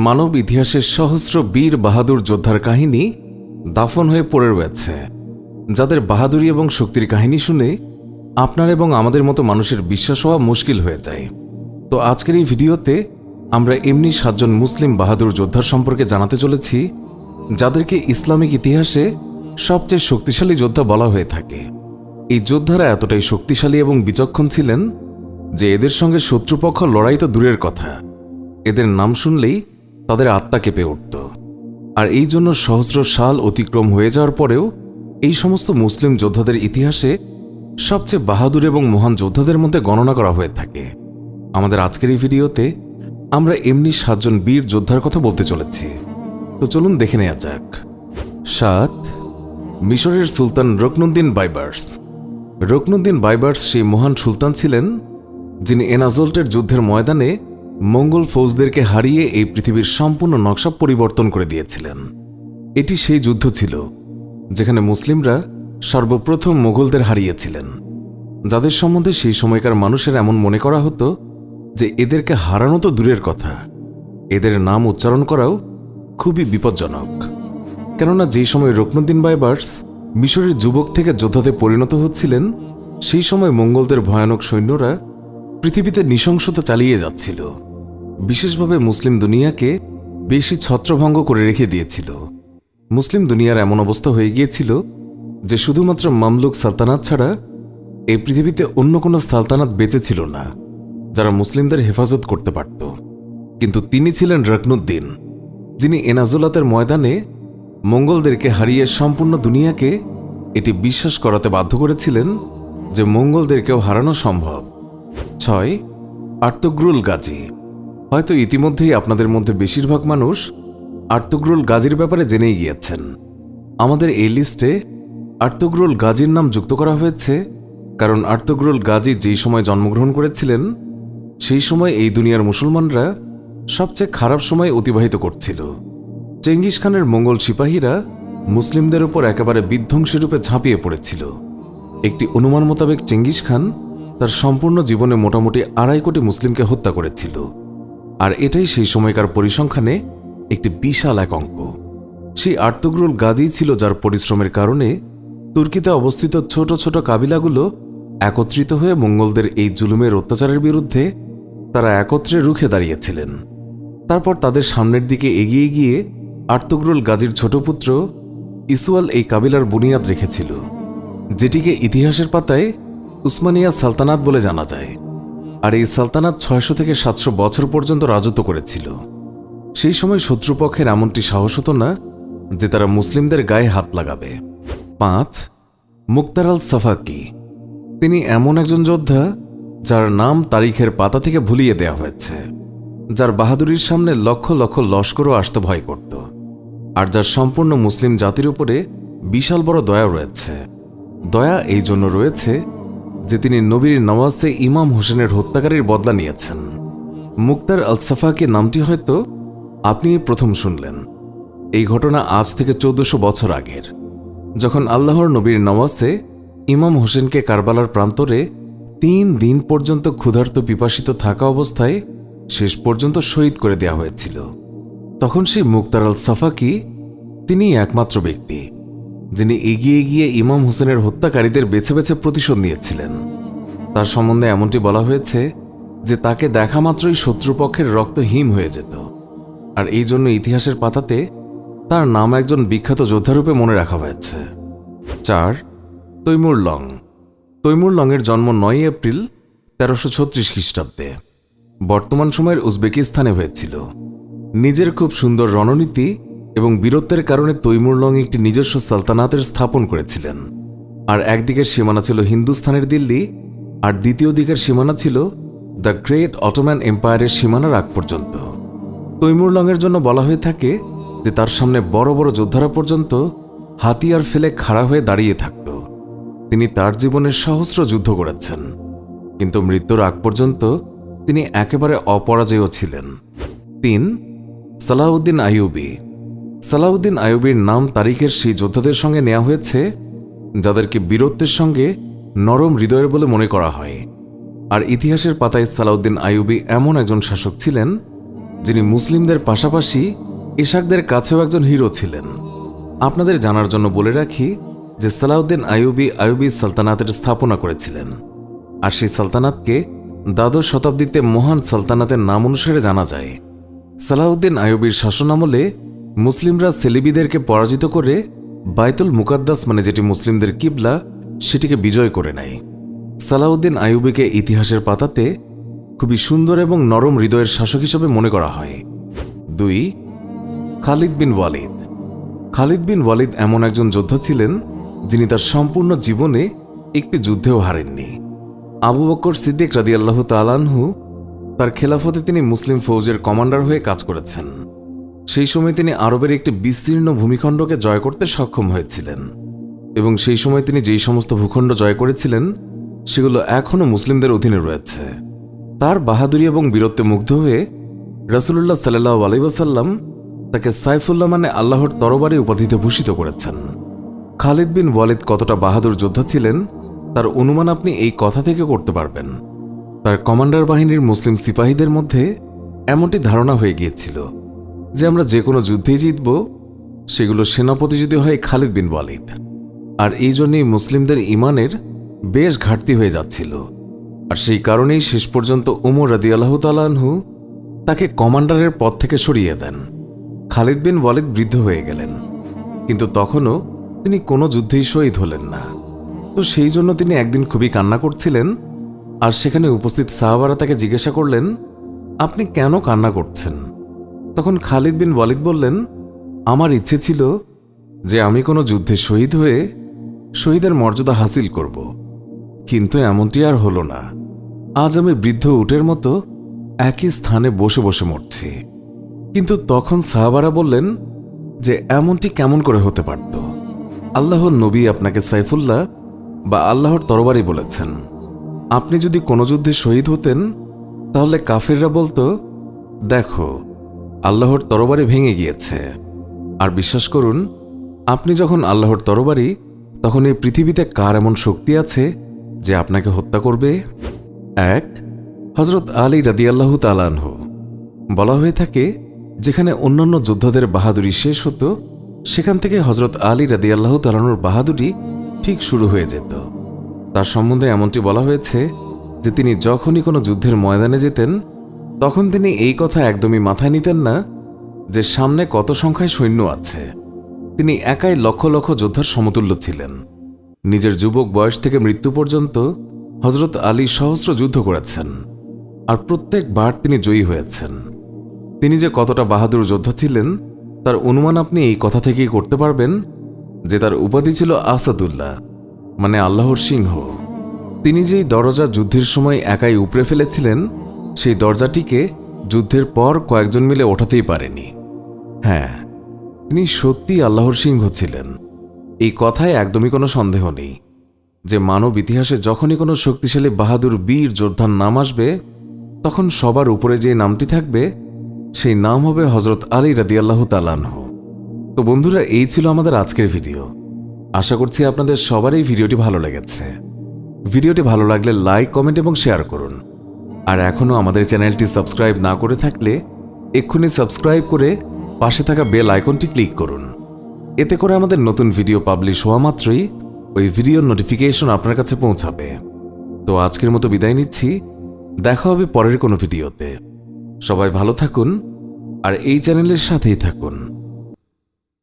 মানব ইতিহাসের সহস্র বীর বাহাদুর যোদ্ধার কাহিনী দাফন হয়ে পড়ে রয়েছে, যাদের বাহাদুরি এবং শক্তির কাহিনী শুনে আপনার এবং আমাদের মতো মানুষের বিশ্বাস হওয়া মুশকিল হয়ে যায়। তো আজকের এই ভিডিওতে আমরা এমনি 7 জন মুসলিম বাহাদুর যোদ্ধার সম্পর্কে জানাতে চলেছি, যাদেরকে ইসলামিক ইতিহাসে সবচেয়ে শক্তিশালী যোদ্ধা বলা হয়ে থাকে। এই যোদ্ধারা এতটাই শক্তিশালী এবং বিচক্ষণ ছিলেন যে এদের সঙ্গে শত্রুপক্ষ লড়াই তো দূরের কথা, এদের নাম শুনলেই তাদের আত্মা কেঁপে উঠত। আর এই জন্য সহস্র সাল অতিক্রম হয়ে যাওয়ার পরেও এই সমস্ত মুসলিম যোদ্ধাদের ইতিহাসে সবচেয়ে বাহাদুর এবং মহান যোদ্ধাদের মধ্যে গণনা করা হয়ে থাকে। আমাদের আজকের এই ভিডিওতে আমরা এমনি 7 জন বীর যোদ্ধার কথা বলতে চলেছি। তো চলুন দেখে নেওয়া যাক। 7. মিশরের সুলতান রুকনুদ্দিন বাইবার্স। রুকনুদ্দিন বাইবার্স সেই মহান সুলতান ছিলেন যিনি এনাজল্টের যুদ্ধের ময়দানে মঙ্গল ফৌজদেরকে হারিয়ে এই পৃথিবীর সম্পূর্ণ নকশা পরিবর্তন করে দিয়েছিলেন। এটি সেই যুদ্ধ ছিল যেখানে মুসলিমরা সর্বপ্রথম মোগলদের হারিয়েছিলেন, যাদের সম্বন্ধে সেই সময়কার মানুষের এমন মনে করা হতো যে এদেরকে হারানো তো দূরের কথা, এদের নাম উচ্চারণ করাও খুবই বিপজ্জনক। কেননা যেই সময় রুকনুদ্দিন বাইবার্স মিশরের যুবক থেকে যোদ্ধাতে পরিণত হচ্ছিলেন, সেই সময় মঙ্গলদের ভয়ানক সৈন্যরা পৃথিবীতে নৃশংসতা চালিয়ে যাচ্ছিল, বিশেষভাবে মুসলিম দুনিয়াকে বেশি ছত্রভঙ্গ করে রেখে দিয়েছিল। মুসলিম দুনিয়ার এমন অবস্থা হয়ে গিয়েছিল যে শুধুমাত্র মামলুক সালতানাত ছাড়া এই পৃথিবীতে অন্য কোনো সালতানাত বেঁচে ছিল না যারা মুসলিমদের হেফাজত করতে পারত। কিন্তু তিনি ছিলেন রুকনুদ্দিন, যিনি এনাজোলাতের ময়দানে মঙ্গলদেরকে হারিয়ে সম্পূর্ণ দুনিয়াকে এটি বিশ্বাস করাতে বাধ্য করেছিলেন যে মঙ্গলদেরকেও হারানো সম্ভব। 6. আর্তুগ্রুল গাজী। হয়তো ইতিমধ্যেই আপনাদের মধ্যে বেশিরভাগ মানুষ আর্তুগ্রুল গাজীর ব্যাপারে জেনেই গিয়েছেন। আমাদের এই লিস্টে আর্তুগ্রুল গাজীর নাম যুক্ত করা হয়েছে কারণ আর্তুগ্রুল গাজী যেই সময় জন্মগ্রহণ করেছিলেন, সেই সময় এই দুনিয়ার মুসলমানরা সবচেয়ে খারাপ সময় অতিবাহিত করছিল। চেঙ্গিস খানের মঙ্গল সিপাহীরা মুসলিমদের উপর একেবারে বিধ্বংসী রূপে ঝাঁপিয়ে পড়েছিল। একটি অনুমান মোতাবেক চেঙ্গিস খান তার সম্পূর্ণ জীবনে মোটামুটি 2.5 কোটি মুসলিমকে হত্যা করেছিল, আর এটাই সেই সময়কার পরিসংখ্যানে একটি বিশাল এক অঙ্ক। সেই আর্তুগ্রুল গাজী ছিল যার পরিশ্রমের কারণে তুর্কিতে অবস্থিত ছোট ছোট কাবিলাগুলো একত্রিত হয়ে মঙ্গলদের এই জুলুমের অত্যাচারের বিরুদ্ধে তারা একত্রে রুখে দাঁড়িয়েছিলেন। তারপর তাদের সামনের দিকে এগিয়ে গিয়ে আর্তুগ্রুল গাজীর ছোট পুত্র ইসওয়াল এই কাবিলার বুনিয়াদ রেখেছিল, যেটিকে ইতিহাসের পাতায় উসমানিয়া সালতানাত বলে জানা যায়। আর এই সালতানাত 600 থেকে 700 বছর পর্যন্ত রাজত্ব করেছিল। সেই সময় শত্রুপক্ষের এমনটি সাহস হতো না যে তারা মুসলিমদের গায়ে হাত লাগাবে। 5. মুক্তার আল সাফাকি। তিনি এমন একজন যোদ্ধা যার নাম তারিখের পাতা থেকে ভুলিয়ে দেওয়া হয়েছে, যার বাহাদুরির সামনে লক্ষ লক্ষ লস্করও আসতে ভয় করত, আর যার সম্পূর্ণ মুসলিম জাতির উপরে বিশাল বড় দয়া রয়েছে। দয়া এই জন্য রয়েছে যে তিনি নবীর নওয়াজে ইমাম হোসেনের হত্যাকারীর বদলা নিয়েছেন। মুক্তার আল সাফাকি নামটি হয়তো আপনি প্রথম শুনলেন। এই ঘটনা আজ থেকে 1400 বছর আগের, যখন আল্লাহর নবীর নওয়াজে ইমাম হোসেনকে কারবালার প্রান্তরে 3 দিন পর্যন্ত ক্ষুধার্ত পিপাসিত থাকা অবস্থায় শেষ পর্যন্ত শহীদ করে দেওয়া হয়েছিল। তখন সেই মুক্তার আল সাফাকি তিনি একমাত্র ব্যক্তি যিনি এগিয়ে গিয়ে ইমাম হোসেনের হত্যাকারীদের বেছে বেছে প্রতিশোধ নিয়েছিলেন। তার সম্বন্ধে এমনটি বলা হয়েছে যে তাকে দেখা মাত্রই শত্রুপক্ষের রক্ত হিম হয়ে যেত, আর এই জন্য ইতিহাসের পাতাতে তার নাম একজন বিখ্যাত যোদ্ধারূপে মনে রাখা হয়েছে। 4. তৈমুর লং। তৈমুর লংয়ের জন্ম 9 এপ্রিল 1336 খ্রিস্টাব্দে বর্তমান সময়ের উজবেকিস্তানে হয়েছিল। নিজের খুব সুন্দর রণনীতি এবং বীরত্বের কারণে তৈমুর লং একটি নিজস্ব সালতানাতের স্থাপন করেছিলেন। আর একদিকের সীমানা ছিল হিন্দুস্তানের দিল্লি, আর দ্বিতীয় দিকের সীমানা ছিল দ্য গ্রেট অটোম্যান এম্পায়ারের সীমানার আগ পর্যন্ত। তৈমুর লংয়ের জন্য বলা হয়ে থাকে যে তার সামনে বড় বড় যোদ্ধারা পর্যন্ত হাতিয়ার ফেলে খাড়া হয়ে দাঁড়িয়ে থাকত। তিনি তার জীবনের সহস্র যুদ্ধ করেছেন, কিন্তু মৃত্যুর আগ পর্যন্ত তিনি একেবারে অপরাজেয় ছিলেন। 3. সালাহউদ্দিন আইয়ুবী। সালাহউদ্দিন আইয়ুবীর নাম তারিখের সেই যোদ্ধাদের সঙ্গে নেওয়া হয়েছে যাদেরকে বীরত্বের সঙ্গে নরম হৃদয়ের বলে মনে করা হয়। আর ইতিহাসের পাতায় সালাহউদ্দিন আইয়ুবী এমন একজন শাসক ছিলেন যিনি মুসলিমদের পাশাপাশি ইশাকদের কাছেও একজন হিরো ছিলেন। আপনাদের জানার জন্য বলে রাখি যে সালাউদ্দিন আইয়ুবী সালতানাতের স্থাপনা করেছিলেন, আর সেই সালতানাতকে দ্বাদশ শতাব্দীতে মহান সালতানাতের নাম অনুসারে জানা যায়। সালাউদ্দিন আইয়ুবীর শাসনামলে মুসলিমরা সেলিবিদেরকে পরাজিত করে বাইতুল মুকাদ্দাস, মানে যেটি মুসলিমদের কিবলা, সেটিকে বিজয় করে নেয়। সালাউদ্দিন আইয়ুবীকে ইতিহাসের পাতাতে খুবই সুন্দর এবং নরম হৃদয়ের শাসক হিসেবে মনে করা হয়। 2. খালিদ বিন ওয়ালিদ। খালিদ বিন ওয়ালিদ এমন একজন যোদ্ধা ছিলেন যিনি তার সম্পূর্ণ জীবনে একটি যুদ্ধেও হারেননি। আবু বকর সিদ্দিক রাদিয়াল্লাহু তাআলা আনহু তার খেলাফতে তিনি মুসলিম ফৌজের কমান্ডার হয়ে কাজ করেছেন। সেই সময় তিনি আরবের একটি বিস্তীর্ণ ভূমিখণ্ডকে জয় করতে সক্ষম হয়েছিলেন, এবং সেই সময় তিনি যেই সমস্ত ভূখণ্ড জয় করেছিলেন সেগুলো এখনও মুসলিমদের অধীনে রয়েছে। তার বাহাদুরি এবং বীরত্বে মুগ্ধ হয়ে রাসূলুল্লাহ সাল্লাল্লাহু আলাইহি ওয়াসাল্লাম তাকে সাইফুল্লাহ, মানে আল্লাহর তরবারি উপাধিতে ভূষিত করেছেন। খালিদ বিন ওয়ালিদ কতটা বাহাদুর যোদ্ধা ছিলেন তার অনুমান আপনি এই কথা থেকে করতে পারবেন। তার কমান্ডার বাহিনীর মুসলিম সিপাহীদের মধ্যে এমনটি ধারণা হয়ে গিয়েছিল যে আমরা যে কোনো যুদ্ধেই জিতব, সেগুলো সেনাপতি যদি হয় খালিদ বিন ওয়ালিদ। আর এই জন্যই মুসলিমদের ইমানের বেশ ঘাটতি হয়ে যাচ্ছিল, আর সেই কারণেই শেষ পর্যন্ত উমর রাদিয়াল্লাহু তাআলা আনহু তাকে কমান্ডারের পদ থেকে সরিয়ে দেন। খালিদ বিন ওয়ালিদ বৃদ্ধ হয়ে গেলেন, কিন্তু তখনও তিনি কোনো যুদ্ধেই শহীদ হলেন না। তো সেই জন্য তিনি একদিন খুবই কান্না করছিলেন, আর সেখানে উপস্থিত সাহাবারা তাকে জিজ্ঞাসা করলেন, আপনি কেন কান্না করছেন? তখন খালিদ বিন ওয়ালিদ বললেন, আমার ইচ্ছে ছিল যে আমি কোনো যুদ্ধে শহীদ হয়ে শহীদের মর্যাদা হাসিল করব, কিন্তু এমনটি আর হলো না। আজ আমি বৃদ্ধ উটের মতো একই স্থানে বসে বসে মরছি। কিন্তু তখন সাহাবারা বললেন যে এমনটি কেমন করে হতে পারত? আল্লাহর নবী আপনাকে সাইফুল্লাহ বা আল্লাহর তরবারি বলেছেন। আপনি যদি কোনো যুদ্ধে শহীদ হতেন তাহলে কাফিররা বলতো, দেখো আল্লাহর তরবারি ভেঙে গিয়েছে। আর বিশ্বাস করুন, আপনি যখন আল্লাহর তরবারি, তখন এই পৃথিবীতে কার এমন শক্তি আছে যে আপনাকে হত্যা করবে? 1. হযরত আলী রাদিয়াল্লাহু তাআলা আনহু। বলা হয়ে থাকে যেখানে অন্যান্য যোদ্ধাদের বাহাদুরি শেষ হতো, সেখান থেকে হযরত আলী রাদিয়াল্লাহু তাআলা আনহুর বাহাদুরি ঠিক শুরু হয়ে যেত। তার সম্বন্ধে এমনটি বলা হয়েছে যে তিনি যখনই কোনো যুদ্ধের ময়দানে যেতেন তখন তিনি এই কথা একদমই মাথায় নিতেন না যে সামনে কত সংখ্যায় সৈন্য আছে। তিনি একাই লক্ষ লক্ষ যোদ্ধার সমতুল্য ছিলেন। নিজের যুবক বয়স থেকে মৃত্যু পর্যন্ত হযরত আলী সহস্র যুদ্ধ করেছেন, আর প্রত্যেকবার তিনি জয়ী হয়েছেন। তিনি যে কতটা বাহাদুর যোদ্ধা ছিলেন তার অনুমান আপনি এই কথা থেকেই করতে পারবেন যে তার উপাধি ছিল আসাদুল্লাহ, মানে আল্লাহর সিংহ। তিনি যেই দরজা যুদ্ধের সময় একাই উপড়ে ফেলেছিলেন, সেই দরজাটিকে যুদ্ধের পর কয়েকজন মিলে ওঠাতেই পারেনি। হ্যাঁ, তিনি সত্যিই আল্লাহর সিংহ ছিলেন। এই কথায় একদমই কোনো সন্দেহ নেই যে মানব ইতিহাসে যখনই কোনো শক্তিশালী বাহাদুর বীর যোদ্ধার নাম আসবে, তখন সবার উপরে যে নামটি থাকবে সেই নাম হবে হযরত আলী রাদিয়াল্লাহু তাআলা আনহু। তো বন্ধুরা, এই ছিল আমাদের আজকের ভিডিও। আশা করছি আপনাদের সবারই ভিডিওটি ভালো লেগেছে। ভিডিওটি ভালো লাগলে লাইক, কমেন্ট এবং শেয়ার করুন। আর এখনও আমাদের চ্যানেলটি সাবস্ক্রাইব না করে থাকলে এক্ষুনি সাবস্ক্রাইব করে পাশে থাকা বেল আইকনটি ক্লিক করুন। এতে করে আমাদের নতুন ভিডিও পাবলিশ হওয়া মাত্রই ওই ভিডিওর নোটিফিকেশন আপনার কাছে পৌঁছাবে। তো আজকের মতো বিদায় নিচ্ছি, দেখা হবে পরের কোনো ভিডিওতে। সবাই ভালো থাকুন আর এই চ্যানেলের সাথেই থাকুন।